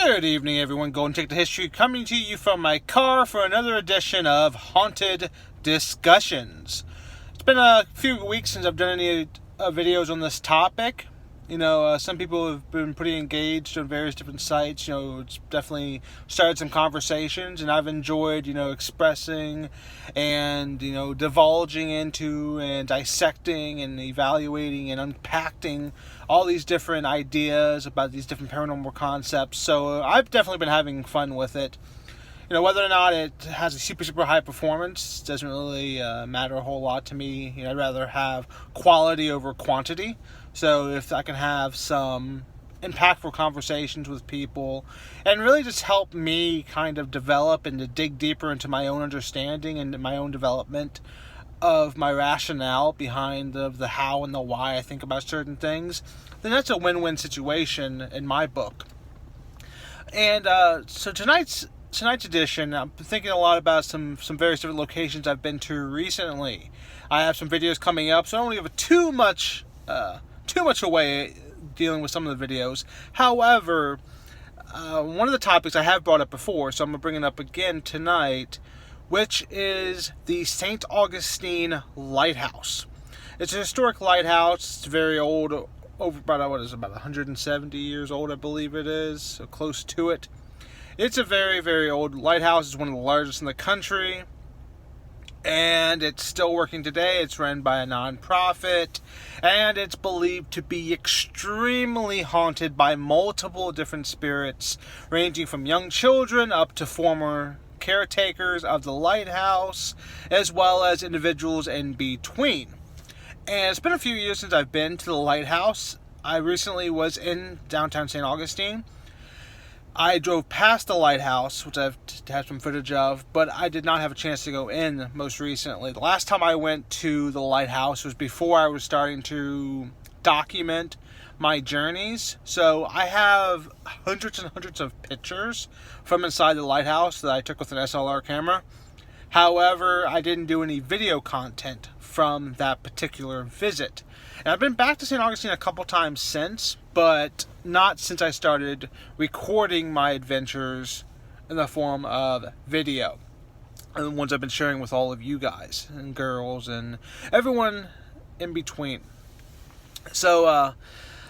Good evening, everyone. Go and take the history coming to you from my car for another edition of Haunted Discussions. It's been a few weeks since I've done any videos on this topic. Some people have been pretty engaged on various different sites. It's definitely started some conversations, and I've enjoyed, expressing and, divulging into and dissecting and evaluating and unpacking all these different ideas about these different paranormal concepts. So I've definitely been having fun with it. Whether or not it has a super high performance doesn't really matter a whole lot to me. I'd rather have quality over quantity. So if I can have some impactful conversations with people and really just help me kind of develop and to dig deeper into my own understanding and my own development of my rationale behind the how and the why I think about certain things, then that's a win-win situation in my book. And so tonight's edition, I'm thinking a lot about some various different locations I've been to recently. I have some videos coming up, so I don't want to give too much away dealing with some of the videos. However, one of the topics I have brought up before, so I'm going to bring it up again tonight, which is the St Augustine Lighthouse. It's a historic lighthouse. It's very old, about 170 years old, I believe it is, so close to it. It's a very old lighthouse. It's one of the largest in the country, and it's still working today. It's run by a non-profit, and it's believed to be extremely haunted by multiple different spirits, ranging from young children up to former caretakers of the lighthouse, as well as individuals in between. And it's been a few years since I've been to the lighthouse. I recently was in downtown St. Augustine. I drove past the lighthouse, which I've had some footage of, but I did not have a chance to go in most recently. The last time I went to the lighthouse was before I was starting to document my journeys. So I have hundreds and hundreds of pictures from inside the lighthouse that I took with an SLR camera. However, I didn't do any video content from that particular visit. And I've been back to St. Augustine a couple times since, but not since I started recording my adventures in the form of video. And the ones I've been sharing with all of you guys and girls and everyone in between. So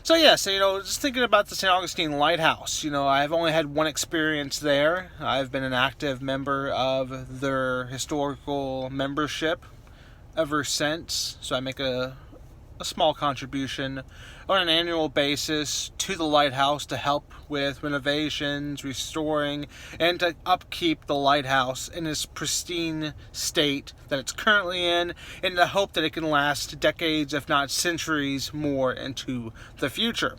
just thinking about the St. Augustine Lighthouse, I've only had one experience there. I've been an active member of their historical membership ever since. So I make a small contribution on an annual basis to the lighthouse to help with renovations, restoring, and to upkeep the lighthouse in its pristine state that it's currently in the hope that it can last decades, if not centuries, more into the future.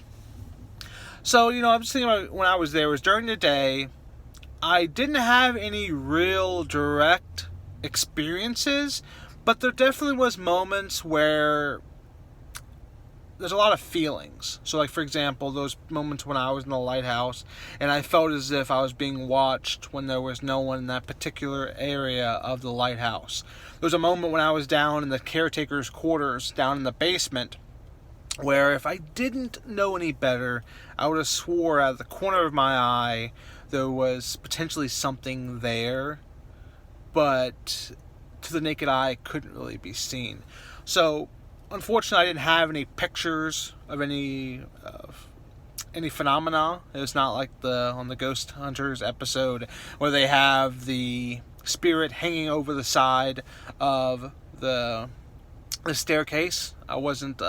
So, I'm just thinking about when I was there, it was during the day. I didn't have any real direct experiences, but there definitely was moments where there's a lot of feelings. So, like, for example, those moments when I was in the lighthouse and I felt as if I was being watched when there was no one in that particular area of the lighthouse. There was a moment when I was down in the caretaker's quarters, down in the basement, where if I didn't know any better, I would have swore out of the corner of my eye there was potentially something there, but to the naked eye couldn't really be seen. So, unfortunately, I didn't have any pictures of any phenomena. It was not like on the Ghost Hunters episode where they have the spirit hanging over the side of the staircase. I wasn't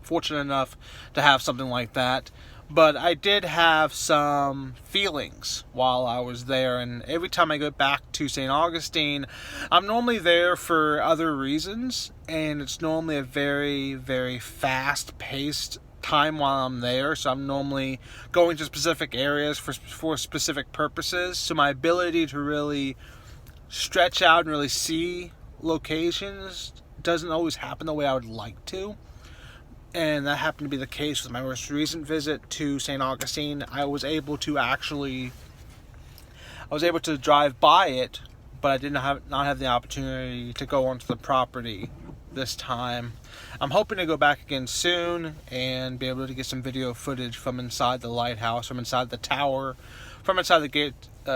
fortunate enough to have something like that. But I did have some feelings while I was there, and every time I go back to St. Augustine, I'm normally there for other reasons, and it's normally a very fast-paced time while I'm there, so I'm normally going to specific areas for specific purposes, so my ability to really stretch out and really see locations doesn't always happen the way I would like to. And that happened to be the case with my most recent visit to St. Augustine. I was able to drive by it, but I did not have the opportunity to go onto the property this time. I'm hoping to go back again soon and be able to get some video footage from inside the lighthouse, from inside the tower, from inside the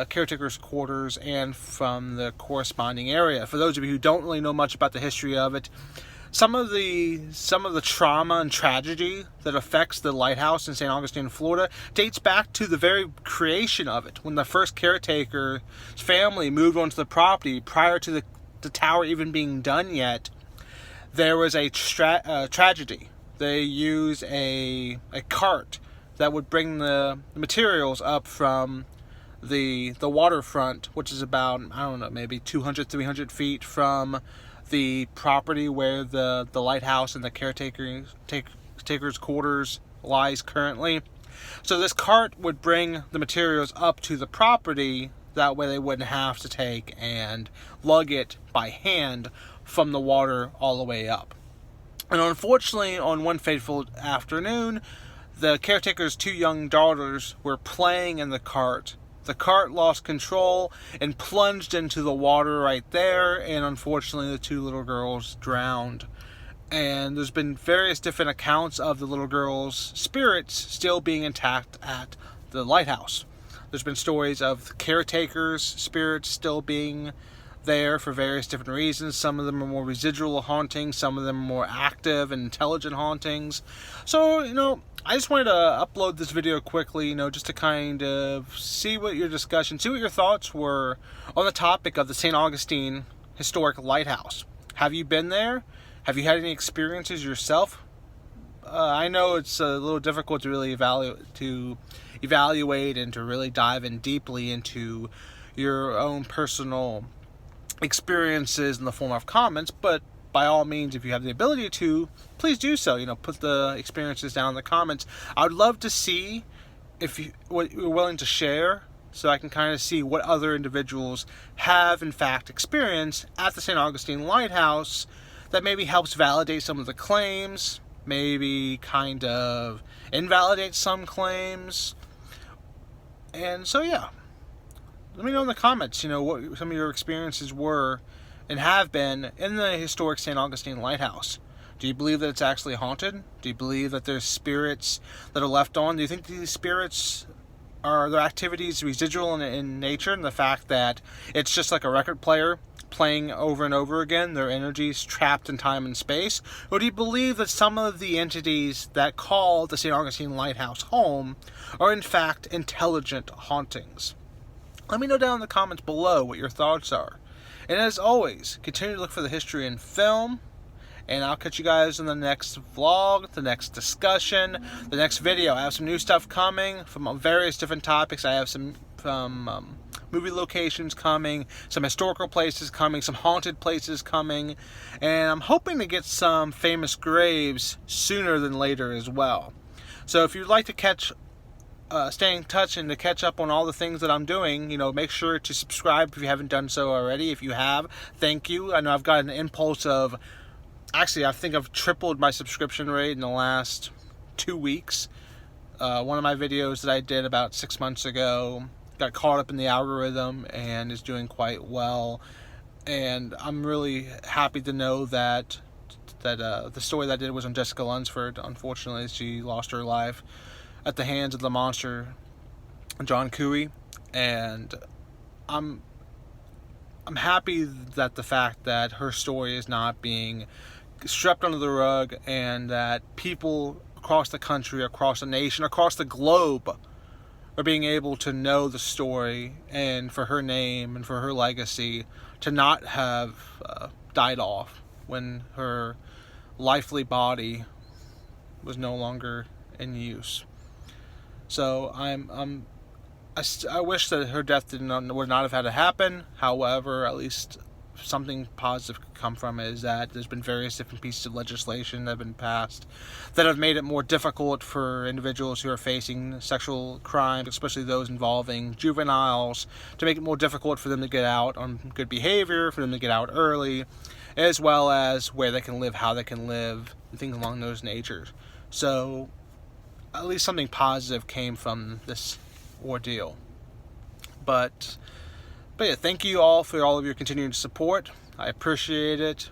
caretaker's quarters, and from the corresponding area. For those of you who don't really know much about the history of it, some of the trauma and tragedy that affects the lighthouse in St. Augustine, Florida, dates back to the very creation of it, when the first caretaker's family moved onto the property prior to the tower even being done yet. There was a tragedy. They used a cart that would bring the materials up from the waterfront, which is about, I don't know, maybe 200, 300 feet from the property where the lighthouse and the caretaker's quarters lies currently. So this cart would bring the materials up to the property. That way they wouldn't have to take and lug it by hand from the water all the way up. And unfortunately, on one fateful afternoon, the caretaker's two young daughters were playing in the cart. The cart lost control and plunged into the water right there, and unfortunately the two little girls drowned. And there's been various different accounts of the little girls' spirits still being intact at the lighthouse. There's been stories of the caretaker's spirits still being there for various different reasons. Some of them are more residual hauntings, some of them are more active and intelligent hauntings. So, I just wanted to upload this video quickly, just to kind of see what your thoughts were on the topic of the St. Augustine Historic Lighthouse. Have you been there? Have you had any experiences yourself? I know it's a little difficult to really evaluate and to really dive in deeply into your own personal experiences in the form of comments, but by all means, if you have the ability to, please do so. Put the experiences down in the comments. I would love to see what you're willing to share, so I can kind of see what other individuals have in fact experienced at the St. Augustine Lighthouse that maybe helps validate some of the claims, maybe kind of invalidate some claims. And so, yeah, let me know in the comments, what some of your experiences were and have been in the historic St. Augustine Lighthouse. Do you believe that it's actually haunted? Do you believe that there's spirits that are left on? Do you think these spirits are their activities residual in nature, and the fact that it's just like a record player playing over and over again, their energies trapped in time and space? Or do you believe that some of the entities that call the St. Augustine Lighthouse home are in fact intelligent hauntings? Let me know down in the comments below what your thoughts are. And as always, continue to look for the history in film, and I'll catch you guys in the next vlog, the next discussion, the next video. I have some new stuff coming from various different topics. I have some movie locations coming, some historical places coming, some haunted places coming, and I'm hoping to get some famous graves sooner than later as well. So if you'd like to stay in touch and to catch up on all the things that I'm doing, make sure to subscribe if you haven't done so already. If you have, thank you. I know I've got an impulse of, actually, I think I've tripled my subscription rate in the last 2 weeks. One of my videos that I did about 6 months ago got caught up in the algorithm and is doing quite well. And I'm really happy to know that the story that I did was on Jessica Lunsford. Unfortunately, she lost her life at the hands of the monster John Cooey, and I'm happy that the fact that her story is not being swept under the rug, and that people across the country, across the nation, across the globe are being able to know the story, and for her name and for her legacy to not have died off when her lively body was no longer in use. So I wish that her death would not have had to happen. However, at least something positive could come from it is that there's been various different pieces of legislation that have been passed that have made it more difficult for individuals who are facing sexual crimes, especially those involving juveniles, to make it more difficult for them to get out on good behavior, for them to get out early, as well as where they can live, how they can live, and things along those natures. So at least something positive came from this ordeal. But yeah, thank you all for all of your continued support. I appreciate it.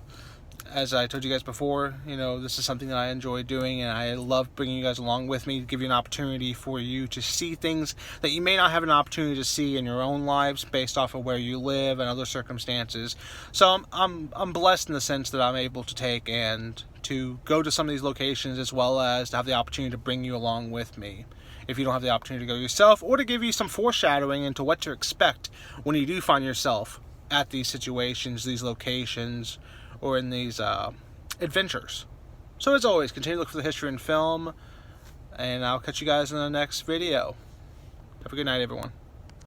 As I told you guys before, this is something that I enjoy doing, and I love bringing you guys along with me to give you an opportunity for you to see things that you may not have an opportunity to see in your own lives based off of where you live and other circumstances. So I'm blessed in the sense that I'm able to take and to go to some of these locations, as well as to have the opportunity to bring you along with me if you don't have the opportunity to go yourself, or to give you some foreshadowing into what to expect when you do find yourself at these situations, these locations, or in these adventures. So as always, continue to look for the history in film, and I'll catch you guys in the next video. Have a good night, everyone.